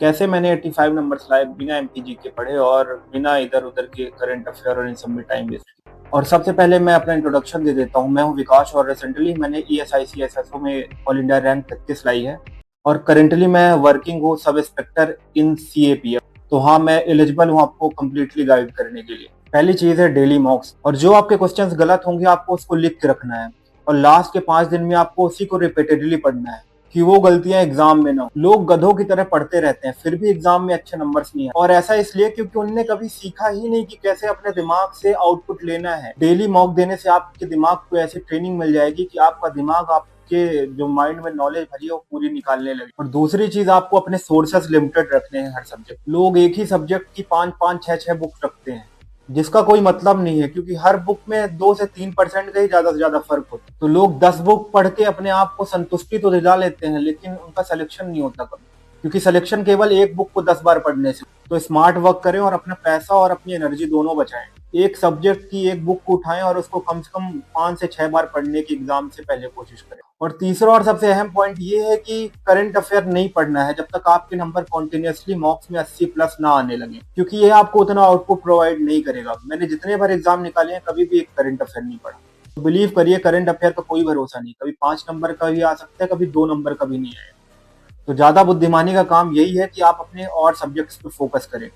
कैसे मैंने 85 नंबर्स लाए बिना एमपीजी के पढ़े और बिना इधर-उधर के करंट अफेयर और इन सब में टाइम वेस्ट किया। और सबसे पहले मैं अपना इंट्रोडक्शन दे देता हूँ। मैं हूँ विकास और रिसेंटली मैंने ईएसआईसी एसएसओ में ऑल इंडिया रैंक 33 लाई है और करंटली मैं वर्किंग हूँ सब इंस्पेक्टर इन सीएपीएफ। तो हाँ, मैं एलिजिबल हूँ आपको कंप्लीटली गाइड करने के लिए। पहली चीज है डेली मॉक्स, और जो आपके क्वेश्चंस गलत होंगे आपको उसको लिख के रखना है और लास्ट के 5 दिन में आपको उसी को रिपीटेडली पढ़ना है कि वो गलतियां एग्जाम में ना हो। लोग गधों की तरह पढ़ते रहते हैं फिर भी एग्जाम में अच्छे नंबर्स नहीं आए, और ऐसा इसलिए क्योंकि उनने कभी सीखा ही नहीं कि कैसे अपने दिमाग से आउटपुट लेना है। डेली मॉक देने से आपके दिमाग को ऐसी ट्रेनिंग मिल जाएगी कि आपका दिमाग आपके जो माइंड में नॉलेज भरी है वो पूरी निकालने लगे। और दूसरी चीज, आपको अपने सोर्सेस लिमिटेड रखने हैं हर सब्जेक्ट। लोग एक ही सब्जेक्ट की 5-5 6-6 बुक्स रखते हैं जिसका कोई मतलब नहीं है, क्योंकि हर बुक में 2 से 3% का ही ज्यादा से ज्यादा फर्क होता है। तो लोग 10 बुक पढ़ के अपने आप को संतुष्टि तो दिला लेते हैं लेकिन उनका सिलेक्शन नहीं होता कभी, क्योंकि सिलेक्शन केवल एक बुक को 10 बार पढ़ने से। तो स्मार्ट वर्क करें और अपना पैसा और अपनी एनर्जी दोनों बचाएं। एक सब्जेक्ट की एक बुक को उठाएं और उसको कम से कम 5 से 6 बार पढ़ने की एग्जाम से पहले कोशिश करें। और तीसरा और सबसे अहम पॉइंट ये है कि करंट अफेयर नहीं पढ़ना है जब तक आपके नंबर कॉन्टिन्यूसली मॉक्स में 80 प्लस ना आने लगे, क्योंकि ये आपको उतना आउटपुट प्रोवाइड नहीं करेगा। मैंने जितने बार एग्जाम निकाले हैं कभी भी एक करंट अफेयर नहीं पढ़ा। तो बिलीव करिए, करंट अफेयर का कोई भरोसा नहीं, कभी 5 नंबर का भी आ सकता है, कभी 2 नंबर का भी नहीं आएगा। तो ज्यादा बुद्धिमानी का काम यही है कि आप अपने और सब्जेक्ट्स पे फोकस करें,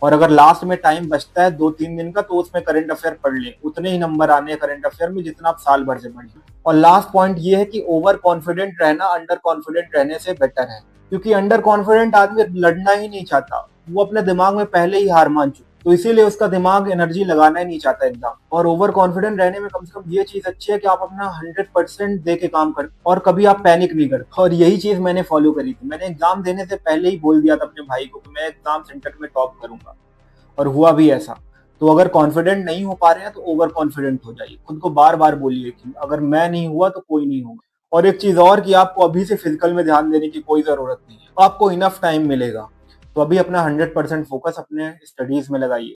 और अगर लास्ट में टाइम बचता है 2-3 दिन का तो उसमें करंट अफेयर पढ़ लें। उतने ही नंबर आने हैं करंट अफेयर में जितना आप साल भर से पढ़ें। और लास्ट पॉइंट ये है कि ओवर कॉन्फिडेंट रहना अंडर कॉन्फिडेंट रहने से बेटर है, क्योंकि अंडर कॉन्फिडेंट आदमी लड़ना ही नहीं चाहता, वो अपने दिमाग में पहले ही हार मान चुका, तो इसीलिए उसका दिमाग एनर्जी लगाना ही नहीं चाहता एग्जाम। और ओवर कॉन्फिडेंट रहने में कम से कम ये चीज अच्छी है कि आप अपना 100% दे के काम करते और कभी आप पैनिक नहीं करते। और यही चीज मैंने फॉलो करी थी। मैंने एग्जाम देने से पहले ही बोल दिया था अपने भाई को कि मैं एग्जाम सेंटर में टॉप करूंगा, और हुआ भी ऐसा। तो अगर कॉन्फिडेंट नहीं हो पा रहे हैं तो ओवर कॉन्फिडेंट हो जाइए, खुद को बार बार बोलिए कि अगर मैं नहीं हुआ तो कोई नहीं होगा। और एक चीज और कि आपको अभी से फिजिकल में ध्यान देने की कोई जरूरत नहीं है, आपको इनफ टाइम मिलेगा। तो अभी अपना 100% फोकस अपने स्टडीज में लगाइए।